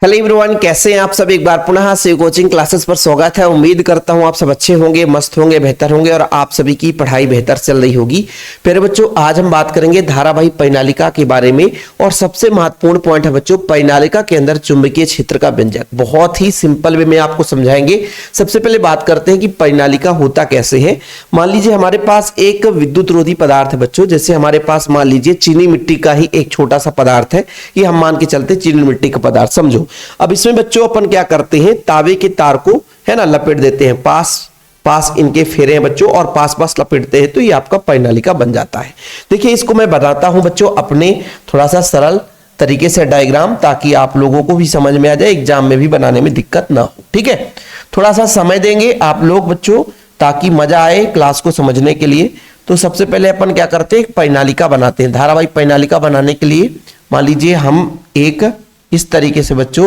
Hello everyone, कैसे हैं आप सब। एक बार पुनः से कोचिंग क्लासेस पर स्वागत है। उम्मीद करता हूं आप सब अच्छे होंगे, मस्त होंगे, बेहतर होंगे और आप सभी की पढ़ाई बेहतर चल रही होगी। प्यारे बच्चों, आज हम बात करेंगे धारावाही परिनालिका के बारे में और सबसे महत्वपूर्ण पॉइंट है बच्चों परिनालिका के अंदर चुंबकीय क्षेत्र का व्यंजक। बहुत ही सिंपल वे में आपको समझाएंगे। सबसे पहले बात करते हैं कि परिनालिका होता कैसे है। मान लीजिए हमारे पास एक विद्युत रोधी पदार्थ है बच्चों, जैसे हमारे पास मान लीजिए चीनी मिट्टी का ही एक छोटा सा पदार्थ है, ये हम मान के चलते चीनी मिट्टी का पदार्थ समझो। अब इसमें बच्चों अपन क्या करते हैं, तावे के तार को है ना लपेट देते हैं, पास पास इनके फेरे हैं बच्चों और पास पास लपेटते हैं तो ये आपका परिनालिका बन जाता है। देखिए इसको मैं बताता हूं बच्चों अपने थोड़ा सा सरल तरीके से डायग्राम, ताकि आप लोगों को भी समझ में आ जाए, एग्जाम में भी बनाने में दिक्कत ना हो। ठीक है, थोड़ा सा समय देंगे आप लोग बच्चों ताकि मजा आए क्लास को समझने के लिए। तो सबसे पहले अपन क्या करते हैं, एक परिनालिका बनाते हैं। धारावाही परिनालिका बनाने के लिए मान लीजिए हम एक इस तरीके से बच्चों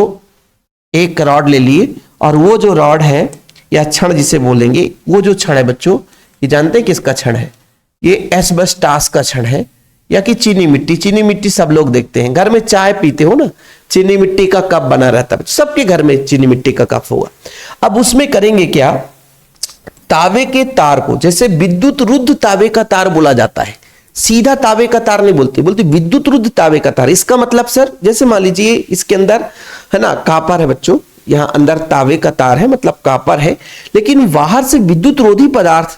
एक रॉड ले लिए और वो जो रॉड है या छड़ जिसे बोलेंगे, वो जो छड़ है बच्चों, ये जानते हैं किसका छड़ है, ये एस्बेस्टास का छड़ है या कि चीनी मिट्टी। चीनी मिट्टी सब लोग देखते हैं, घर में चाय पीते हो ना, चीनी मिट्टी का कप बना रहता है, सबके घर में चीनी मिट्टी का कप होगा। अब उसमें करेंगे क्या, तावे के तार को, जैसे विद्युत रुद्ध तावे का तार बोला जाता है, सीधा तावे का तार नहीं बोलते, बोलते विद्युत रुद्ध तावे का तार। इसका मतलब सर, जैसे मान लीजिए इसके अंदर है ना कापर है बच्चों, यहां अंदर तावे का तार है मतलब कापर है, लेकिन बाहर से विद्युत रोधी पदार्थ,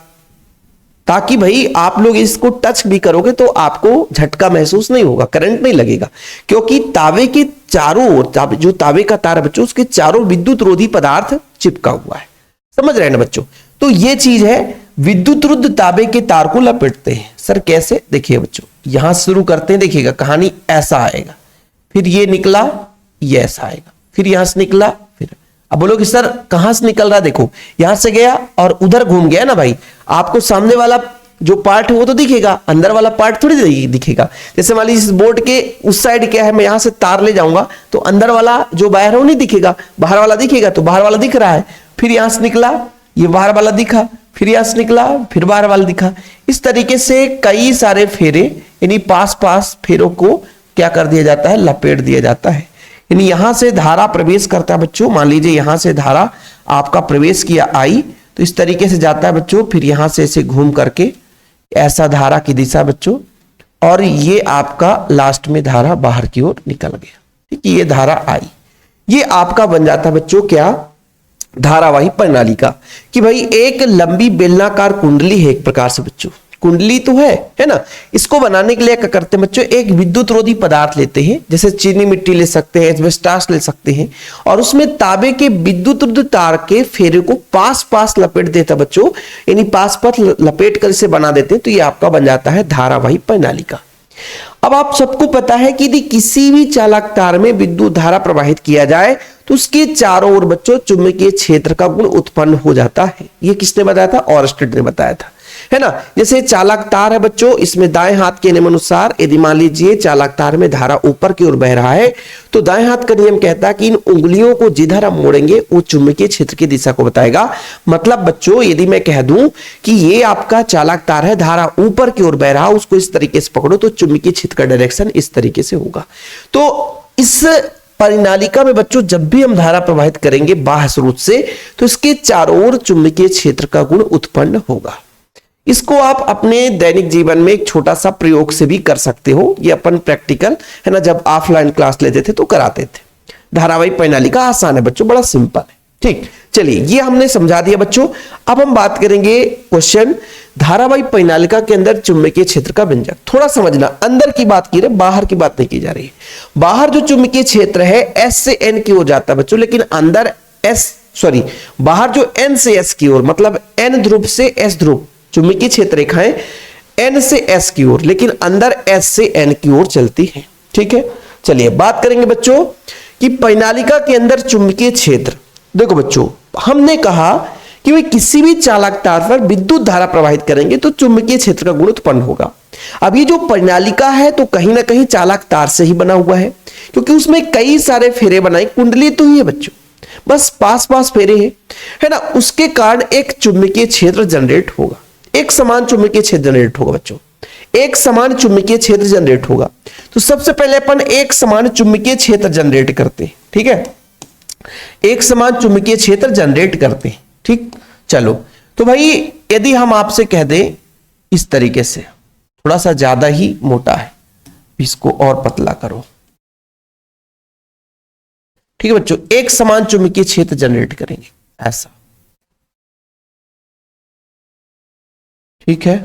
ताकि भाई आप लोग इसको टच भी करोगे तो आपको झटका महसूस नहीं होगा, करंट नहीं लगेगा, क्योंकि तावे के चारों ओर जो तावे का तार है बच्चों, उसके चारों विद्युत रोधी पदार्थ चिपका हुआ है। समझ रहे हैं ना बच्चों। तो ये चीज है, विद्युत रुद्ध ताबे के तार को लपेटते हैं। सर कैसे, देखिए बच्चों यहां शुरू करते हैं, देखिएगा कहानी ऐसा आएगा, फिर ये निकला, ये ऐसा आएगा, फिर यहां से निकला, फिर अब बोलोगे सर कहां से निकल रहा, देखो यहां से गया और उधर घूम गया ना भाई, आपको सामने वाला जो पार्ट है वो तो दिखेगा, अंदर वाला पार्ट थोड़ी दिखेगा। जैसे मान लीजिए इस बोर्ड के उस साइड क्या है, मैं यहां से तार ले जाऊंगा तो अंदर वाला जो बाहर है वो नहीं दिखेगा, बाहर वाला दिखेगा, तो बाहर वाला दिख रहा है, फिर यहां से निकला, ये बाहर वाला दिखा, फिर यहां से निकला, फिर बाहर वाला दिखा। इस तरीके से कई सारे फेरे, यानी पास पास फेरों को क्या कर दिया जाता है, लपेट दिया जाता है। यानी यहां से धारा प्रवेश करता है बच्चों, मान लीजिए यहां से धारा आपका प्रवेश किया आई, तो इस तरीके से जाता है बच्चों, फिर यहां से ऐसे घूम करके ऐसा धारा की दिशा बच्चों, और ये आपका लास्ट में धारा बाहर की ओर निकल गया। ठीक है, ये धारा आई, ये आपका बन जाता है बच्चों क्या, धारावाही परिनालिका। कि भाई एक लंबी बेलनाकार कुंडली है, एक प्रकार से बच्चों कुंडली तो है ना। इसको बनाने के लिए क्या करते हैं बच्चों, एक विद्युत रोधी पदार्थ लेते हैं, जैसे चीनी मिट्टी ले सकते हैं, एस्बेस्टास ले सकते हैं, और उसमें तांबे के विद्युत रुद्ध तार के फेरे को पास पास लपेट देता बच्चों, यानी पास पास लपेट कर इसे बना देते हैं, तो ये आपका बन जाता है धारावाही परिनालिका। अब आप सबको पता है कि यदि किसी भी चालक तार में विद्युत धारा प्रवाहित किया जाए तो उसके चारों ओर बच्चों चुंबकीय क्षेत्र का गुण उत्पन्न हो जाता है। ये किसने बताया था, ऑरस्टेड ने बताया था, है ना। जैसे चालक तार है बच्चों, इसमें दाएं हाथ के नियम अनुसार यदि मान लीजिए चालक तार में धारा ऊपर की ओर बह रहा है, तो दाएं हाथ का नियम कहता है कि इन उंगलियों को जिधर हम मोड़ेंगे वो चुंबकीय क्षेत्र की दिशा को बताएगा। मतलब बच्चों यदि मैं कह दूं कि ये आपका चालक तार है, धारा ऊपर की ओर बह रहा, उसको इस तरीके से पकड़ो तो चुंबकीय क्षेत्र का डायरेक्शन इस तरीके से होगा। तो इस परिनालिका में बच्चों जब भी हम धारा प्रवाहित करेंगे बाह्य स्रोत से, तो इसके चारों ओर चुंबकीय क्षेत्र का गुण उत्पन्न होगा। इसको आप अपने दैनिक जीवन में एक छोटा सा प्रयोग से भी कर सकते हो। ये अपन प्रैक्टिकल है ना, जब ऑफलाइन क्लास लेते थे तो कराते थे। धारावाही परिनालिका आसान है बच्चों, बड़ा सिंपल है। ठीक, चलिए ये हमने समझा दिया बच्चों। अब हम बात करेंगे क्वेश्चन, धारावाही परिनालिका के अंदर चुंबकीय क्षेत्र का व्यंजक। थोड़ा समझना, अंदर की बात की रहे, बाहर की बात नहीं की जा रही है। बाहर जो चुंबकीय क्षेत्र है एस से एन की ओर जाता है बच्चों, लेकिन अंदर बाहर जो एन से एस की ओर, मतलब एन ध्रुव से एस ध्रुव चुंबकीय क्षेत्र रेखाएं एन से एस की ओर, लेकिन अंदर एस से एन की ओर चलती है। ठीक है, चलिए बात करेंगे बच्चों कि परिनालिका के अंदर चुंबकीय क्षेत्र। देखो बच्चों हमने कहा कि वे किसी भी चालक तार पर विद्युत धारा प्रवाहित करेंगे तो चुंबकीय क्षेत्र का गुण उत्पन्न होगा। अब ये जो परिनालिका है तो कहीं ना कहीं चालक तार से ही बना हुआ है, क्योंकि उसमें कई सारे फेरे बनाए, कुंडली तो ही है बच्चों, बस पास पास फेरे हैं, है ना। उसके कारण एक चुंबकीय क्षेत्र जनरेट होगा, एक समान चुंबकीय क्षेत्र जनरेट होगा बच्चों, एक समान चुंबकीय क्षेत्र जनरेट होगा। तो सबसे पहले अपन एक समान चुंबकीय क्षेत्र जनरेट करते हैं। ठीक है, एक समान चुंबकीय क्षेत्र जनरेट करते हैं। ठीक, चलो तो भाई यदि हम आपसे कह दें इस तरीके से, थोड़ा सा ज्यादा ही मोटा है, इसको और पतला करो। ठीक है बच्चों, एक समान चुंबकीय क्षेत्र जनरेट करेंगे ऐसा। ठीक है,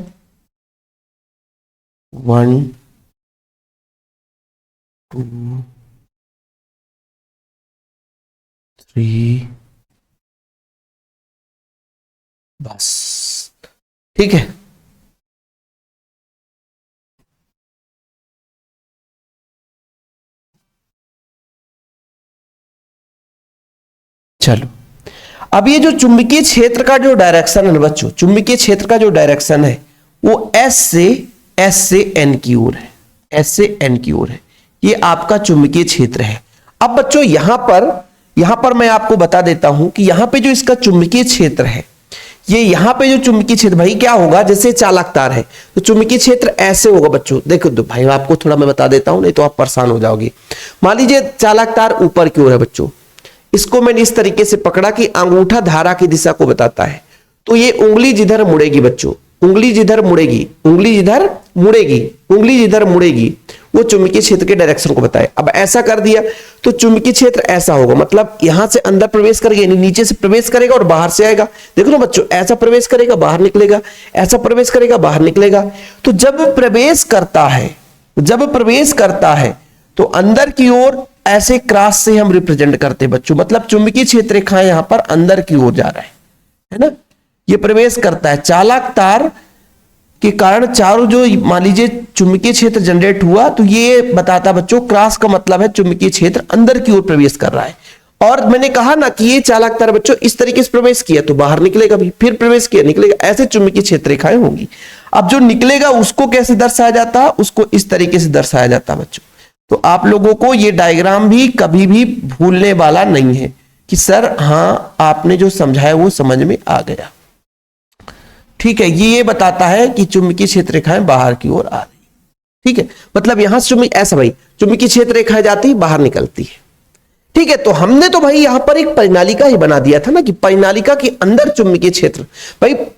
1 2 3 बस। ठीक है, चलो अब ये जो चुंबकीय क्षेत्र का जो डायरेक्शन है बच्चों, चुंबकीय क्षेत्र का जो डायरेक्शन है वो एस से एन की ओर है, एस से एन की ओर है। ये आपका चुंबकीय क्षेत्र है। अब बच्चों यहां पर मैं आपको बता देता हूं कि यहां पे जो इसका चुंबकीय क्षेत्र है, ये यहां पे जो चुंबकीय क्षेत्र भाई क्या होगा, जैसे चालक तार है तो चुंबकीय क्षेत्र ऐसे होगा बच्चों। देखो दो भाई, आपको थोड़ा मैं बता देता हूं, नहीं तो आप परेशान हो जाओगे। मान लीजिए चालक तार ऊपर की ओर है बच्चों, इसको मैंने इस तरीके से पकड़ा कि अंगूठा धारा की दिशा को बताता है, तो ये उंगली जिधर मुड़ेगी बच्चों, उंगली जिधर मुड़ेगी, उंगली जिधर मुड़ेगी, उंगली जिधर मुड़ेगी, वो चुंबकीय क्षेत्र के डायरेक्शन को बताए। अब ऐसा कर दिया तो चुंबकीय क्षेत्र ऐसा होगा, मतलब यहां से अंदर प्रवेश करेगा, यानी नीचे से प्रवेश करेगा और बाहर से आएगा। देखो ना बच्चों, ऐसा प्रवेश करेगा बाहर निकलेगा, ऐसा प्रवेश करेगा बाहर निकलेगा। तो जब प्रवेश करता है तो अंदर की ओर ऐसे क्रॉस से हम रिप्रेजेंट करते हैं बच्चों, मतलब चुंबकीय क्षेत्र रेखा यहां पर अंदर की ओर जा रहा है ना, ये प्रवेश करता है। चालक तार के कारण चारों जो मान लीजिए चुंबकीय क्षेत्र जनरेट हुआ, तो ये बताता बच्चों क्रॉस का मतलब है चुंबकीय क्षेत्र अंदर की ओर प्रवेश कर रहा है। और मैंने कहा ना कि ये चालक तार बच्चों इस तरीके से प्रवेश किया तो बाहर निकलेगा भी, फिर प्रवेश किया निकलेगा, ऐसे चुंबकीय क्षेत्र रेखाएं होंगी। अब जो निकलेगा उसको कैसे दर्शाया जाता है, उसको इस तरीके से दर्शाया जाता है बच्चों। तो आप लोगों को ये डायग्राम भी कभी भी भूलने वाला नहीं है कि सर हाँ आपने जो समझाया वो समझ में आ गया। ठीक है, ये बताता है कि चुंबकीय क्षेत्र रेखाएं बाहर की ओर आ रही। ठीक है, मतलब यहां से ऐसा भाई चुंबकीय क्षेत्र रेखाएं जाती बाहर निकलती है। ठीक है, तो हमने तो भाई यहां पर एक परिनालिका ही बना दिया था ना कि परिनालिका के अंदर चुंबकीय क्षेत्र,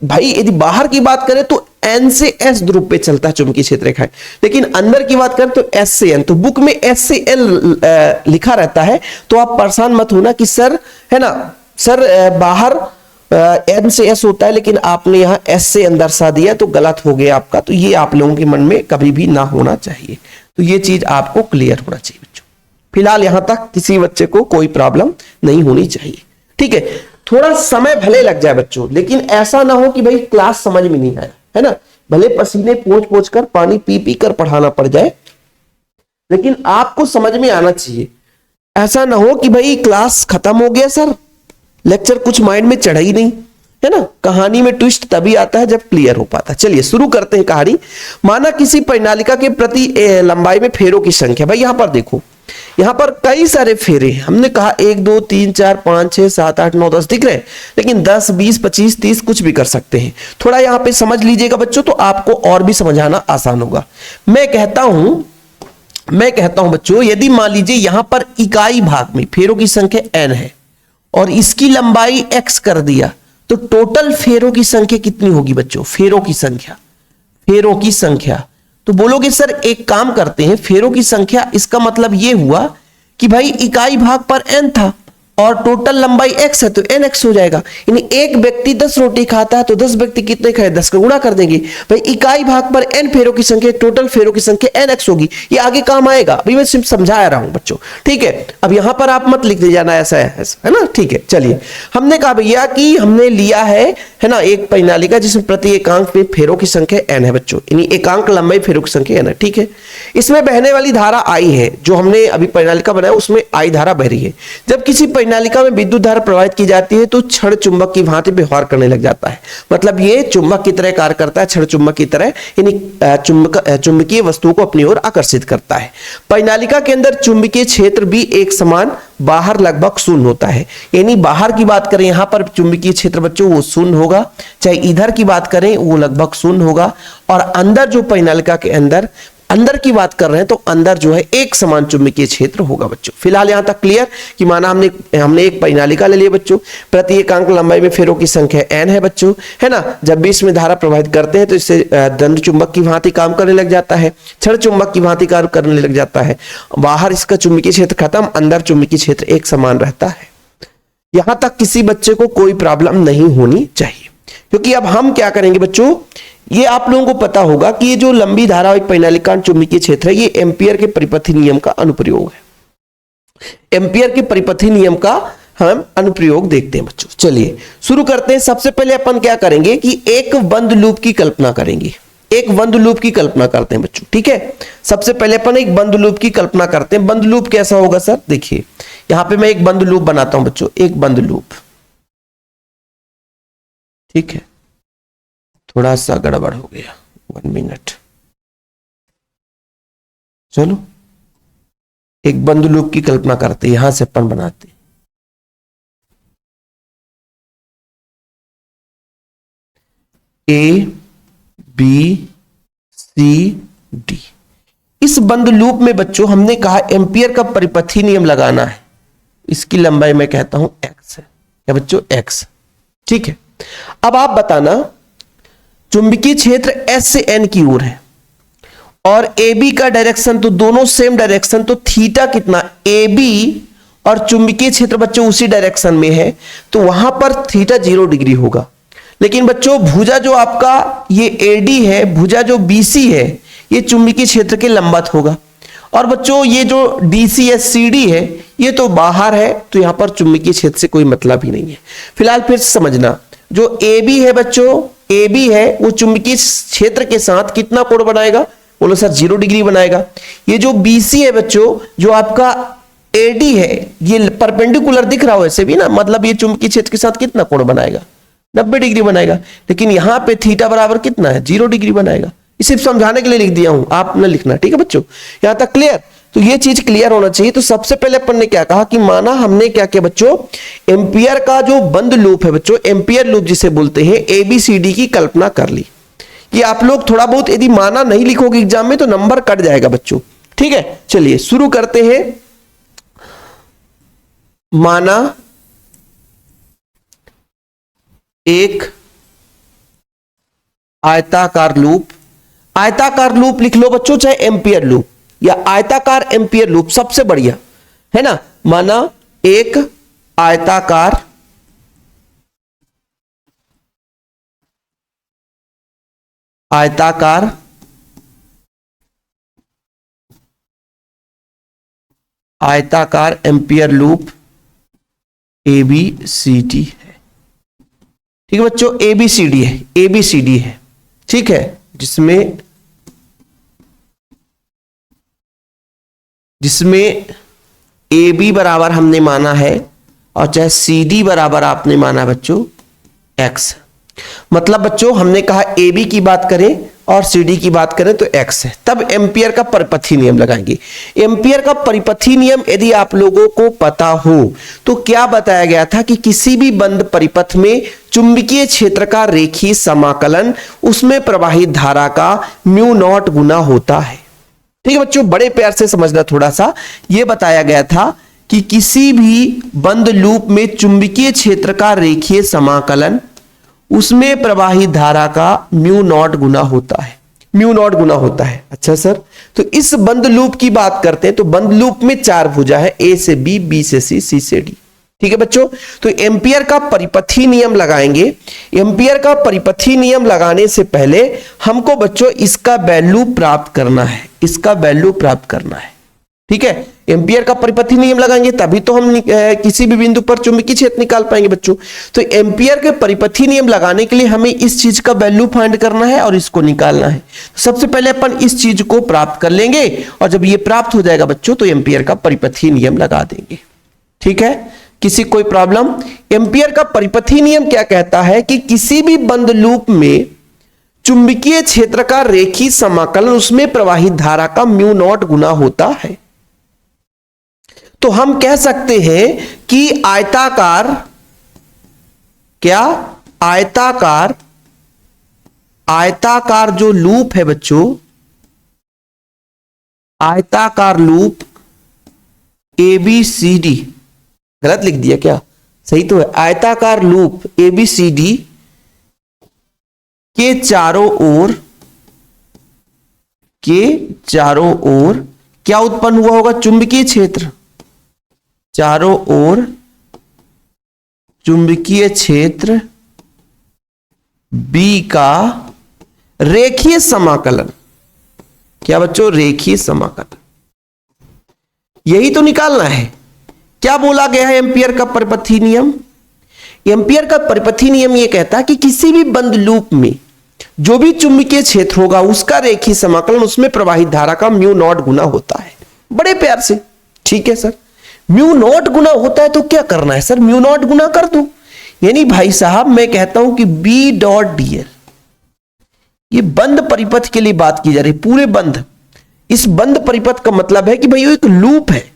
भाई यदि बाहर की बात करें तो एन से एस ध्रुव पे चलता है चुंबकीय क्षेत्र रेखाएं, लेकिन अंदर की बात करें तो एस से एन। तो बुक में एस से एन लिखा रहता है, तो आप परेशान मत होना कि सर है ना, सर बाहर एन से एस होता है लेकिन आपने यहां एस से एन दर्शा दिया तो गलत हो गया आपका। तो ये आप लोगों के मन में कभी भी ना होना चाहिए, तो ये चीज आपको क्लियर होना चाहिए बच्चों। फिलहाल यहां तक किसी बच्चे को कोई प्रॉब्लम नहीं होनी चाहिए। ठीक है, थोड़ा समय भले लग जाए बच्चों, लेकिन ऐसा ना हो कि भाई क्लास समझ में नहीं आया, है ना, भले पसीने पोंछ कर पानी पी पी कर पढ़ाना पड़ जाए, लेकिन आपको समझ में आना चाहिए। ऐसा ना हो कि भाई क्लास खत्म हो गया सर, लेक्चर कुछ माइंड में चढ़ा ही नहीं, है ना। कहानी में ट्विस्ट तभी आता है जब क्लियर हो पाता है। चलिए शुरू करते हैं कहानी। माना किसी परिनालिका के प्रति लंबाई में फेरों की संख्या, भाई यहां पर देखो, यहां पर कई सारे फेरे, हमने कहा 1 2 3 4 5 6 7 8 9 10 दिख रहे हैं, लेकिन 10 20 25 30 कुछ भी कर सकते हैं। थोड़ा यहां पे समझ लीजिएगा बच्चों, तो आपको और भी समझाना आसान होगा। मैं कहता हूं बच्चों, यदि मान लीजिए यहां पर इकाई भाग में फेरों की संख्या n है और इसकी लंबाई x कर दिया, तो टोटल फेरों की संख्या कितनी होगी बच्चों, फेरों की संख्या। तो बोलोगे सर एक काम करते हैं, फेरों की संख्या, इसका मतलब यह हुआ कि भाई इकाई भाग पर n था और टोटल लंबाई x है तो nx हो जाएगा। यानी एक व्यक्ति 10 रोटी खाता है तो 10 व्यक्ति कितने खाए, 10 का गुणा कर देंगे। भाई इकाई भाग पर n फेरों की संख्या, टोटल फेरों की संख्या nx होगी। ये आगे काम आएगा, अभी मैं सिर्फ समझा रहा हूं बच्चों। ठीक है, अब यहां पर आप मत लिख दे जाना ऐसा है ना। ठीक है, चलिए हमने कहा भैया कि हमने लिया है ना एक परिनालिका जिसमें प्रति एकांक में फेरों की संख्या n है बच्चों, यानी एकांक लंबाई फेरों की संख्या n है। ठीक है, इसमें बहने वाली धारा I है, जो हमने अभी परिनालिका बनाया उसमें I धारा बह रही है। जब किसी परिनालिका में विद्युत धारा प्रवाहित की जाती है तो क्षण चुंबक की भांति व्यवहार करने लग जाता है। मतलब ये चुंबक की तरह कार्य करता है, क्षण चुंबक की तरह, यानी चुंबकीय वस्तुओं को अपनी ओर आकर्षित करता है। परिनालिका के अंदर चुंबकीय क्षेत्र भी एक समान, बाहर लगभग शून्य होता है। यानी बाहर की बात करें यहां पर चुंबकीय क्षेत्र बच्चों वो शून्य होगा, चाहे इधर की बात करें वो लगभग शून्य होगा, और अंदर जो परिनालिका के अंदर अंदर की बात कर रहे हैं तो अंदर जो है एक समान चुंबकीय क्षेत्र होगा बच्चों। फिलहाल यहां तक क्लियर कि माना हमने एक परिनालिका ले लिया बच्चों, प्रति एकांक लंबाई में फेरों की संख्या n है बच्चों, है ना। जब भी इसमें धारा प्रवाहित करते हैं तो इससे दंड चुंबक की भांति काम करने लग जाता है, क्षण चुंबक की भांति काम करने लग जाता है। बाहर इसका चुंबकीय क्षेत्र खत्म, अंदर चुंबकीय क्षेत्र एक समान रहता है। यहां तक किसी बच्चे को कोई प्रॉब्लम नहीं होनी चाहिए, क्योंकि अब हम क्या करेंगे बच्चों, ये आप लोगों को पता होगा कि ये जो लंबी धारावाहिक परिनालिकांड चुंबकीय क्षेत्र है, ये एम्पियर के परिपथी नियम का अनुप्रयोग है। एम्पियर के परिपथी नियम का हम अनुप्रयोग देखते हैं बच्चों। चलिए शुरू करते हैं। सबसे पहले अपन क्या करेंगे कि एक बंद लूप की कल्पना करेंगे। एक बंद लूप की कल्पना करते हैं बच्चों, ठीक है। सबसे पहले अपन एक बंद लूप की कल्पना करते हैं। बंद लूप कैसा होगा सर, देखिए यहां पे मैं एक बंद लूप बनाता हूं बच्चों, एक बंद लूप, ठीक है। थोड़ा सा गड़बड़ हो गया, 1 मिनट। चलो एक बंद लूप की कल्पना करते हैं, यहां से अपन बनाते हैं। A B C D। इस बंद लूप में बच्चों हमने कहा एम्पियर का परिपथी नियम लगाना है। इसकी लंबाई मैं कहता हूं x है, या बच्चों x, ठीक है। अब आप बताना, चुंबकीय क्षेत्र S से N की ओर है और AB का डायरेक्शन तो दोनों सेम डायरेक्शन, तो थीटा कितना, AB और चुंबकीय क्षेत्र बच्चों उसी डायरेक्शन में है, तो वहां पर थीटा 0 डिग्री होगा। लेकिन बच्चों भुजा जो आपका ये AD है, भुजा जो BC है, ये चुंबकीय क्षेत्र के लंबवत होगा। और बच्चों ये जो DC या CD है, ये तो बाहर है, तो यहां पर चुंबकीय क्षेत्र से कोई मतलब ही नहीं है। फिलहाल फिर समझना, जो AB है बच्चों, AB है, वो चुंबकीय क्षेत्र के साथ कितना कोण बनाएगा, बोलो सर 0 डिग्री बनाएगा। ये जो BC है बच्चों, जो आपका AD है, ये परपेंडिकुलर दिख रहा हो ऐसे भी ना, मतलब ये चुंबकीय क्षेत्र के साथ कितना कोण बनाएगा, 90 डिग्री बनाएगा। लेकिन यहां पे थीटा बराबर कितना है, 0 डिग्री बनाएगा। इसे समझाने के लिए लिख दिया हूं, आप न लिखना, ठीक है बच्चों। यहां तक क्लियर, तो ये चीज क्लियर होना चाहिए। तो सबसे पहले अपन ने क्या कहा कि माना हमने क्या किया बच्चों, एम्पियर का जो बंद लूप है बच्चों, एम्पियर लूप जिसे बोलते हैं, ABCD की कल्पना कर ली। ये आप लोग थोड़ा बहुत यदि माना नहीं लिखोगे एग्जाम में तो नंबर कट जाएगा बच्चों, ठीक है। चलिए शुरू करते हैं। माना एक आयताकार लूप, आयताकार लूप लिख लो बच्चों, चाहे एम्पियर लूप या आयताकार एम्पियर लूप, सबसे बढ़िया है ना। माना एक आयताकार आयताकार एम्पियर लूप ABCD है, ठीक है बच्चों। ABCD है, ABCD है, ठीक है। जिसमें AB बराबर हमने माना है और चाहे CD बराबर आपने माना बच्चों x। मतलब बच्चों हमने कहा AB की बात करें और CD की बात करें तो x है, तब एम्पियर का परिपथी नियम लगाएंगे। एम्पियर का परिपथी नियम यदि आप लोगों को पता हो तो क्या बताया गया था कि किसी भी बंद परिपथ में चुंबकीय क्षेत्र का रेखीय समाकलन उसमें प्रवाहित धारा का μ0 गुना होता है, ठीक है बच्चों। बड़े प्यार से समझना थोड़ा सा, यह बताया गया था कि किसी भी बंद लूप में चुंबकीय क्षेत्र का रेखीय समाकलन उसमें प्रवाहित धारा का μ0 गुना होता है, μ0 गुना होता है। अच्छा सर, तो इस बंद लूप की बात करते हैं तो बंद लूप में 4 भुजा है, A से B, B से C, C से D, ठीक है बच्चों। तो एम्पियर का परिपथी नियम लगाएंगे। एम्पियर का परिपथी नियम लगाने से पहले हमको बच्चों इसका वैल्यू प्राप्त करना है, इसका वैल्यू प्राप्त करना है, ठीक है। एम्पियर का परिपथी नियम लगाएंगे तभी तो हम किसी भी बिंदु पर चुंबकीय क्षेत्र निकाल पाएंगे बच्चों। तो एम्पियर के परिपथी नियम लगाने के लिए हमें इस चीज का वैल्यू फाइंड करना है और इसको निकालना है। सबसे पहले अपन इस चीज को प्राप्त कर लेंगे और जब ये प्राप्त हो जाएगा बच्चों तो एम्पियर का परिपथी नियम लगा देंगे, ठीक है। किसी कोई प्रॉब्लम? एम्पियर का परिपथी नियम क्या कहता है कि किसी भी बंद लूप में चुंबकीय क्षेत्र का रेखीय समाकलन उसमें प्रवाहित धारा का μ0 गुना होता है। तो हम कह सकते हैं कि आयताकार, क्या आयताकार जो लूप है बच्चों, आयताकार लूप ABCD, गलत लिख दिया क्या, सही तो है, आयताकार लूप ABCD के चारों ओर क्या उत्पन्न हुआ होगा, चुंबकीय क्षेत्र, चारों ओर चुंबकीय क्षेत्र B का रेखीय समाकलन। क्या बच्चों, रेखीय समाकलन, यही तो निकालना है। क्या बोला गया है एम्पियर का परिपथी नियम? एम्पियर का परिपथी नियम यह कहता है कि किसी भी बंद लूप में जो भी चुंबकीय क्षेत्र होगा उसका रेखीय समाकलन उसमें प्रवाहित धारा का म्यू नॉट गुना होता है। बड़े प्यार से, ठीक है सर, म्यू नॉट गुना होता है तो क्या करना है सर, म्यू नॉट गुना कर दो। यानी भाई साहब मैं कहता हूं कि B डॉट dl, ये बंद परिपथ के लिए बात की जा रही, पूरे बंद, इस बंद परिपथ का मतलब है कि भाई वो एक लूप है,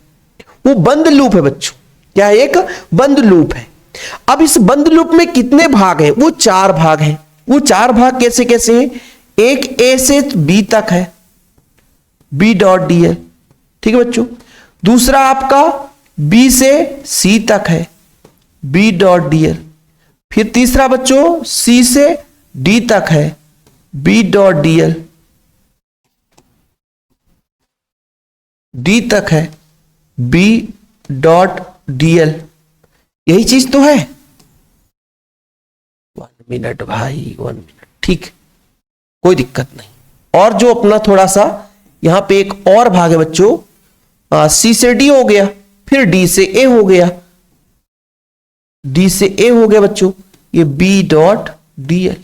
वो बंद लूप है बच्चों, क्या एक बंद लूप है। अब इस बंद लूप में कितने भाग हैं, वो 4 भाग हैं। वो 4 भाग कैसे कैसे हैं, एक A से B तक है, B डॉट dl, ठीक है बच्चों। दूसरा आपका B से C तक है, B डॉट dl। फिर तीसरा बच्चों C से D तक है, B डॉट dl, D तक है, B डॉट dl। यही चीज तो है। 1 मिनट भाई, 1 मिनट, ठीक, कोई दिक्कत नहीं। और जो अपना थोड़ा सा यहां पे एक और भाग है बच्चों, C से D हो गया, फिर D से A हो गया, D से A हो गया बच्चों, ये B डॉट dl।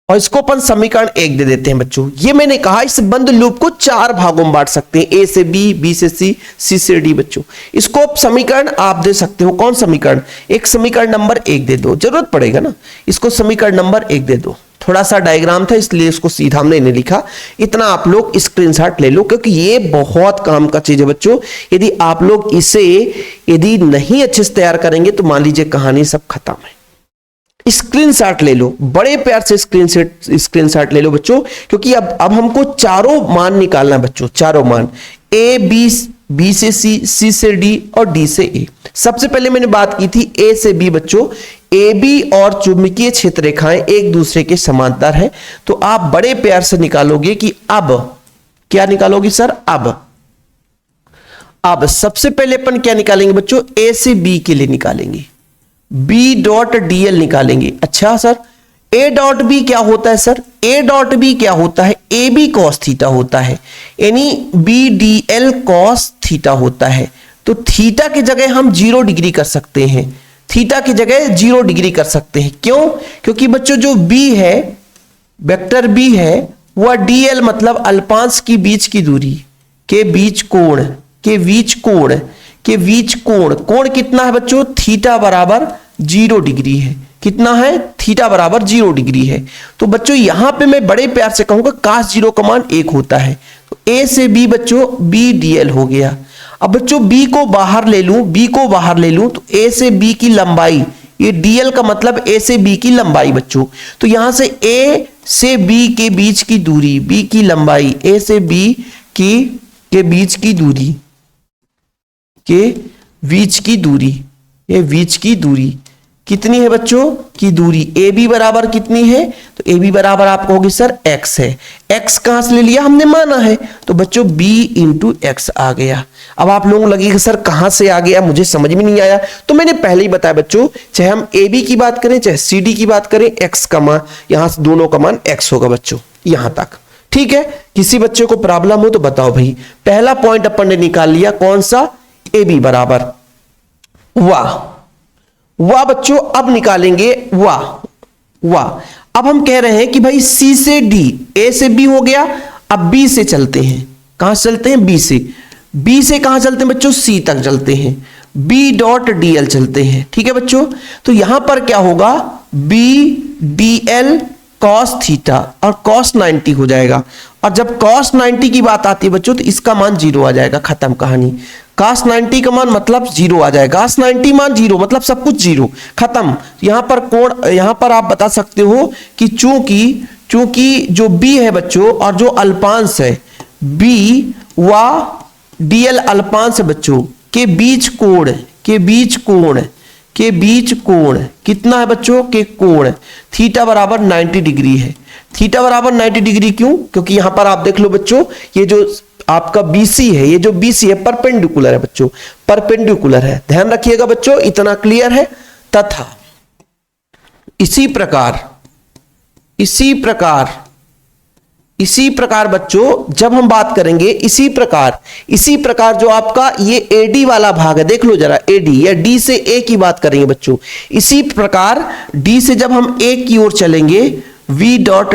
और इसको अपन समीकरण 1 दे देते हैं बच्चों। ये मैंने कहा इस बंद लूप को 4 भागों में बांट सकते हैं, A से B, B से C, C से D बच्चों। इसको समीकरण आप दे सकते हो, कौन समीकरण, एक समीकरण नंबर 1 दे दो, जरूरत पड़ेगा ना, इसको समीकरण नंबर 1 दे दो। थोड़ा सा डायग्राम था इसलिए इसको सीधा हमने नहीं लिखा, इतना आप लोग स्क्रीनशॉट ले लो क्योंकि ये बहुत काम का चीज है बच्चों। यदि आप लोग इसे यदि नहीं अच्छे से तैयार करेंगे तो मान लीजिए कहानी सब खत्म है। स्क्रीनशॉट ले लो, बड़े प्यार से स्क्रीनशॉट ले लो बच्चों, क्योंकि अब हमको चारों मान निकालना है बच्चों, चारों मान, A B, B से C, C से D और D से A। सबसे पहले मैंने बात की थी A से B बच्चों, A B और चुंबकीय क्षेत्र रेखाएं एक दूसरे के समांतर है, तो आप बड़े प्यार से निकालोगे कि अब क्या निकालोगे सर, अब सबसे पहले अपन क्या निकालेंगे बच्चों, A से B के लिए निकालेंगे, B डॉट dl निकालेंगे। अच्छा सर, A डॉट B क्या होता है सर, A डॉट B क्या होता है, AB cos थीटा होता है, यानी B dl cos थीटा होता है। तो थीटा की जगह हम 0 डिग्री कर सकते हैं, थीटा की जगह 0 डिग्री कर सकते हैं। क्यों, क्योंकि बच्चों जो B है, वेक्टर B है, वह dl मतलब अल्पांश की बीच की दूरी के बीच कोण, कोण कितना है बच्चों, थीटा बराबर 0 डिग्री है। कितना है, थीटा बराबर 0 डिग्री है। तो बच्चों यहां पे मैं बड़े प्यार से कहूंगा cos 0 का मान 1 होता है, तो A से B बच्चों B dl हो गया। अब बच्चों B को बाहर ले लूं, तो A से B की लंबाई, ये dl का मतलब A से B की लंबाई बच्चों, तो यहां से A से B के बीच की दूरी, B की लंबाई, A से B के बीच की दूरी, ये बीच की दूरी कितनी है बच्चों की दूरी, AB बराबर कितनी है, तो AB बराबर आप कहोगे सर x है। x कहां से ले लिया हमने, माना है, तो बच्चों B इंटू x आ गया। अब आप लोगों को लगेगा सर कहां से आ गया, मुझे समझ में नहीं आया। तो मैंने पहले ही बताया बच्चों, चाहे हम AB की बात करें चाहे CD की बात करें, x का मान यहां से दोनों का मान x होगा बच्चों, यहां तक ठीक है। किसी बच्चे को प्रॉब्लम हो तो बताओ भाई। पहला पॉइंट अपन ने निकाल लिया, कौन सा, AB बराबर वाह बच्चों। अब निकालेंगे वाह। अब हम कह रहे हैं कि भाई C से D, A से B हो गया। अब B से चलते हैं, कहां चलते हैं, B से कहां चलते हैं बच्चों, C तक चलते हैं, B डॉट dl चलते हैं, ठीक है बच्चों। तो यहां पर क्या होगा, B dl cos थीटा और cos 90 हो जाएगा। और जब cos 90 की बात आती है बच्चों तो इसका मान 0 आ जाएगा, खत्म कहानी। cos 90 का मान मतलब 0 आ जाएगा, cos 90 मान 0 मतलब सब कुछ 0, खत्म। यहां पर कोण, यहां पर आप बता सकते हो कि चूंकि जो B है बच्चों और जो अल्पांश है बी व डीएल अल्पांश बच्चों के बीच कोण, के बीच कोण कितना है बच्चों? के कोण थीटा बराबर 90 डिग्री है। थीटा बराबर 90 डिग्री क्यों? क्योंकि यहां पर आप देख लो बच्चों, ये जो आपका बीसी है, ये जो बीसी है परपेंडिकुलर है बच्चों, परपेंडिकुलर है, ध्यान रखिएगा बच्चों, इतना क्लियर है। तथा इसी प्रकार बच्चों जब हम बात करेंगे इसी प्रकार जो आपका ये एडी वाला भाग है, देख लो जरा, एडी या डी से ए की बात करेंगे बच्चों, इसी प्रकार डी से जब हम ए की ओर चलेंगे वी डॉट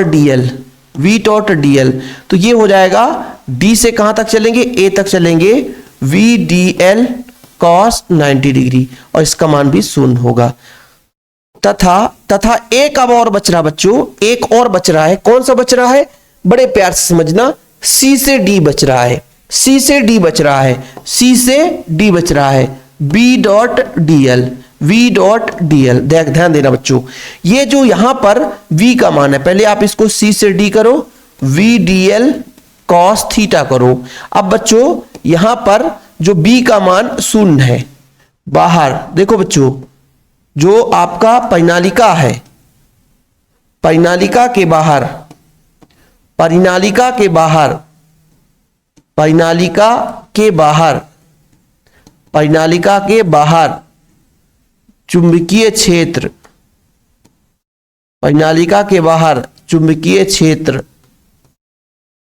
डीएल, तो ये हो जाएगा डी से कहां तक चलेंगे? ए तक चलेंगे, V D L cos 90 degree, और इसका मान भी 0 होगा। तथा एक अब और बच रहा बच्चों, एक और बच रहा है, कौन सा बच रहा है? बड़े प्यार से समझना, सी से डी बच रहा है, सी से डी बच रहा है, बी डॉट डीएल। ध्यान देना बच्चों, ये जो यहां पर v का मान है, पहले आप इसको c से d करो, v dl cos थीटा करो। अब बच्चों यहां पर जो b का मान 0 है, बाहर देखो बच्चों, जो आपका परिनालिका है, परिनालिका के बाहर चुंबकीय क्षेत्र,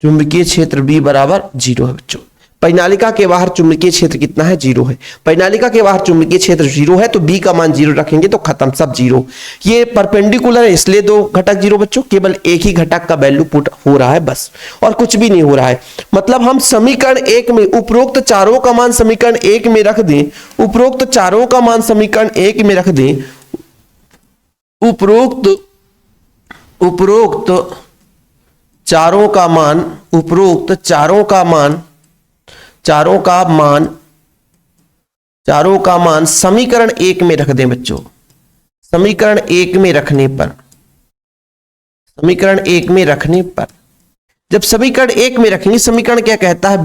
चुंबकीय क्षेत्र B बराबर 0 है बच्चों। परिनालिका के बाहर चुंबकीय क्षेत्र कितना है? 0 है। परिनालिका के बाहर चुंबकीय क्षेत्र 0 है, तो B का मान 0 रखेंगे तो खत्म, सब 0। ये परपेंडिकुलर है इसलिए 2 घटक 0 बच्चों, केवल एक ही घटक का वैल्यू पुट हो रहा है बस, और कुछ भी नहीं हो रहा है। मतलब हम समीकरण 1 में उपरोक्त चारों का मान समीकरण 1 में रख दें, उपरोक्त चारों का मान समीकरण 1 में रख दें, उपरोक्त चारों का मान समीकरण 1 में रख दें बच्चों। समीकरण 1 में रखने पर जब समीकरण 1 में रखेंगे, समीकरण क्या कहता है?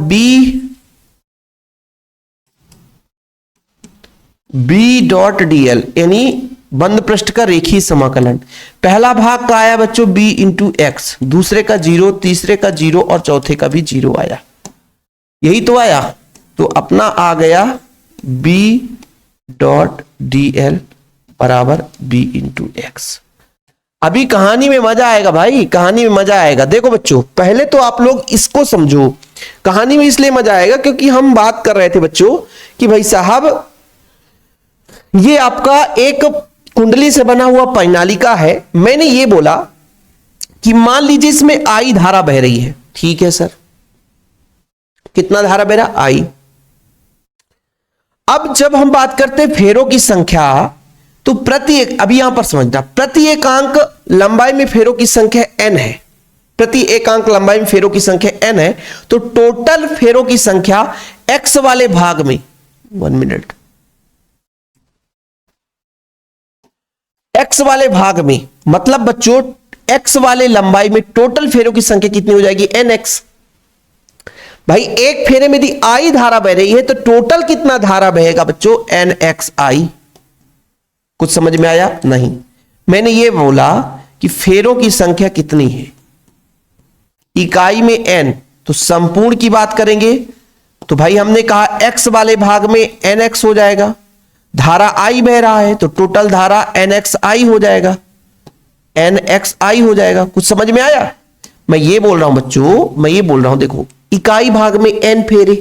बी डॉट डीएल, यानी बंद पृष्ठ का रेखीय समाकलन। पहला भाग का आया बच्चों b इंटू एक्स, दूसरे का 0, तीसरे का 0 और चौथे का भी 0 आया, यही तो आया। तो अपना आ गया b डॉट डीएल बराबर b इंटू एक्स। अभी कहानी में मजा आएगा भाई, कहानी में मजा आएगा। देखो बच्चों, पहले तो आप लोग इसको समझो, कहानी में इसलिए मजा आएगा क्योंकि हम बात कर रहे थे बच्चों कि भाई साहब ये आपका एक कुंडली से बना हुआ परिनालिका है। मैंने ये बोला कि मान लीजिए इसमें आई धारा बह रही है, ठीक है सर, कितना धारा बह रहा? आई। अब जब हम बात करते हैं फेरों की संख्या, तो प्रत्येक, अभी यहां पर समझना, प्रति एकांक लंबाई में फेरों की संख्या n है, प्रति एकांक लंबाई में फेरों की संख्या n है, तो टोटल फेरों की संख्या x वाले भाग में, 1 मिनट, x वाले भाग में, मतलब बच्चों x वाले लंबाई में टोटल फेरों की संख्या कितनी हो जाएगी? nx। भाई एक फेरे में यदि आई धारा बह रही है तो टोटल कितना धारा बहेगा बच्चों? nxi। कुछ समझ में आया? नहीं। मैंने ये बोला कि फेरों की संख्या कितनी है, इकाई में n, तो संपूर्ण की बात करेंगे तो भाई हमने कहा x वाले भाग में nx हो जाएगा, धारा I बह रहा है तो टोटल धारा nxi हो जाएगा, nxi हो जाएगा। कुछ समझ में आया? मैं ये बोल रहा हूं बच्चों, मैं ये बोल रहा हूं, देखो इकाई भाग में n फेरे,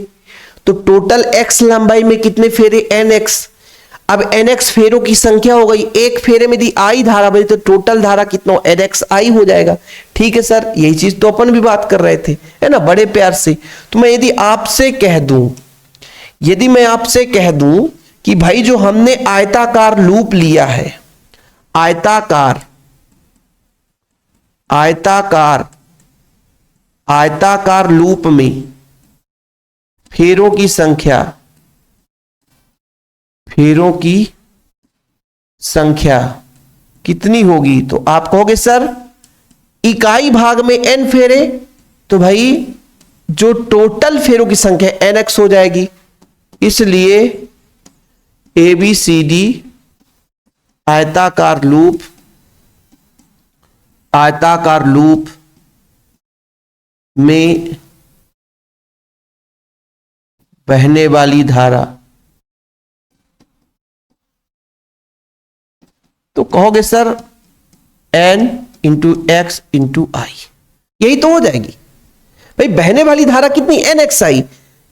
तो टोटल x लंबाई में कितने फेरे? nx। अब nx फेरों की संख्या हो गई, एक फेरे में यदि I धारा बही तो टोटल धारा कितना? nxi हो जाएगा। ठीक है सर, यही चीज तो अपन भी बात कर रहे थे, है ना, बड़े प्यार से। तो मैं यदि आपसे कह दूं कि भाई जो हमने आयताकार लूप लिया है, आयताकार लूप में फेरों की संख्या कितनी होगी? तो आप कहोगे सर इकाई भाग में n फेरे, तो भाई जो टोटल फेरों की संख्या nx हो जाएगी। इसलिए ABCD आयताकार लूप में बहने वाली धारा, तो कहोगे sir n into X into I, यही तो हो जाएगी भाई। बहने वाली धारा कितनी, nxi।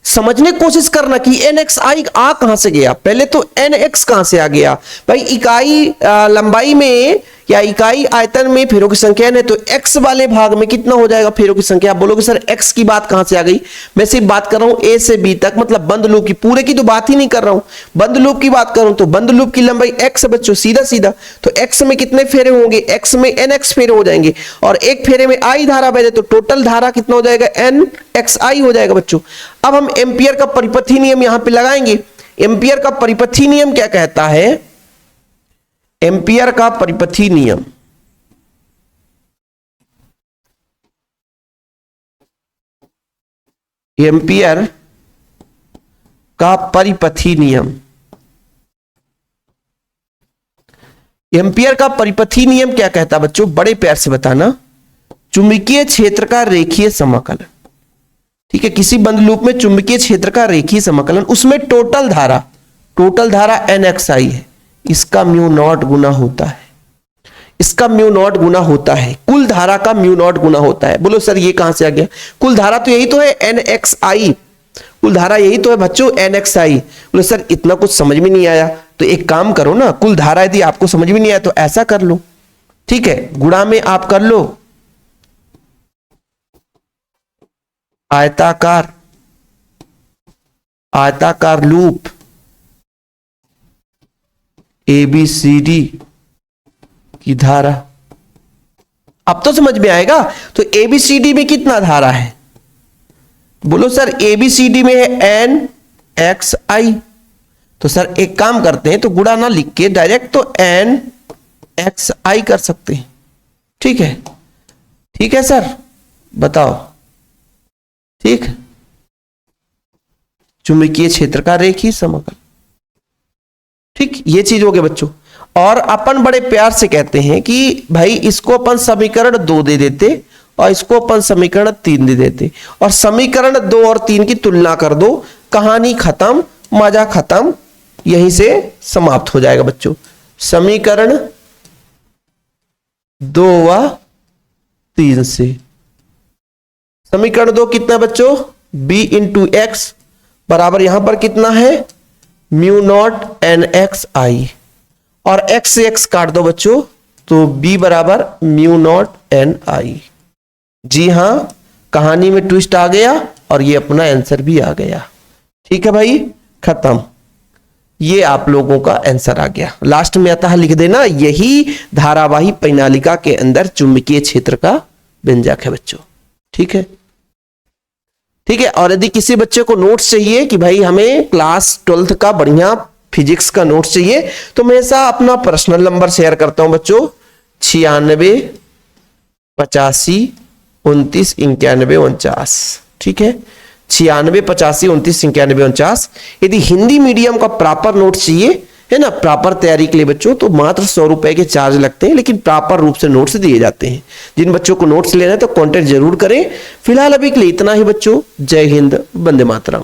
समझने की कोशिश करना कि nxi आ कहां से गया, पहले तो nx कहां से आ गया भाई। इकाई लंबाई में या इकाई आयतन में फेरों की संख्या है, तो x वाले भाग में कितना हो जाएगा फेरों की संख्या। आप बोलोगे सर x की बात कहां से आ गई, मैं सिर्फ बात कर रहा हूं a से b तक, मतलब बंद लूप की, पूरे की तो बात ही नहीं कर रहा हूं, बंद लूप की बात कर रहा हूं। तो बंद लूप की लंबाई x है बच्चों, सीधा सीधा। तो x में कितने फेरे होंगे, x में nx फेरे हो जाएंगे, और एक फेरे में i धारा बहे, तो टोटल धारा कितना हो जाएगा, nxi हो जाएगा बच्चों। अब हम एम्पियर का परिपथी नियम यहां पे लगाएंगे। एम्पियर का परिपथी नियम क्या कहता है, एम्पियर का परिपथी नियम, एम्पियर का परिपथी नियम, एम्पियर का परिपथी नियम क्या कहता है बच्चों, बड़े प्यार से बताना। चुंबकीय क्षेत्र का रेखीय समाकलन, ठीक है, किसी बंद लूप में चुंबकीय क्षेत्र का रेखीय समाकलन, उसमें टोटल धारा nxi है, इसका म्यू नॉट गुना होता है, इसका म्यू नॉट गुना होता है, कुल धारा का म्यू नॉट गुना होता है। बोलो सर ये कहां से आ गया, कुल धारा तो यही तो है nxi, कुल धारा यही तो है बच्चों nxi। बोलो सर इतना कुछ समझ में नहीं आया, तो एक काम करो ना, कुल धारा यदि आपको समझ में नहीं आया तो ऐसा कर लो, ठीक है, गुणा में आप कर लो आयताकार लूप ABCD की धारा। अब तो समझ में आएगा। तो ABCD में कितना धारा है, बोलो सर ABCD में है nxi। तो सर एक काम करते हैं, तो गुणा ना लिख के डायरेक्ट तो nxi कर सकते हैं, ठीक है, ठीक है सर बताओ, ठीक, चुंबकीय क्षेत्र का रेखीय समाकलन, ठीक, ये चीज हो गया बच्चों। और अपन बड़े प्यार से कहते हैं कि भाई इसको अपन समीकरण 2 दे देते और इसको अपन समीकरण 3 दे देते, और समीकरण 2 और 3 की तुलना कर दो, कहानी खत्म, मजा खत्म, यहीं से समाप्त हो जाएगा बच्चों। समीकरण 2 व 3 से, समीकरण 2 कितना बच्चों, b इंटू एक्स बराबर यहां पर कितना है, म्यू नॉट nxi, और x से x काट दो बच्चों, तो b बराबर म्यू नॉट ni। जी हां, कहानी में ट्विस्ट आ गया और ये अपना आंसर भी आ गया, ठीक है भाई, खत्म, ये आप लोगों का आंसर आ गया। लास्ट में अतः लिख देना, यही धारावाही परिनालिका के अंदर चुंबकीय क्षेत्र का व्यंजक है बच्चों, ठीक है, ठीक है। और यदि किसी बच्चे को नोट्स चाहिए कि भाई हमें क्लास 12th का बढ़िया फिजिक्स का नोट्स चाहिए, तो मैं ऐसा अपना पर्सनल नंबर शेयर करता हूं बच्चों, 96 85 29 91 49, ठीक है, 96 85 29 91 49। यदि हिंदी मीडियम का प्रॉपर नोट्स चाहिए है ना, प्रॉपर तैयारी के लिए बच्चों, तो मात्र 100 रुपए के चार्ज लगते हैं, लेकिन प्रॉपर रूप से नोट्स दिए जाते हैं। जिन बच्चों को नोट्स लेना है तो कांटेक्ट जरूर करें। फिलहाल अभी के लिए इतना ही बच्चों, जय हिंद, वंदे मातरम।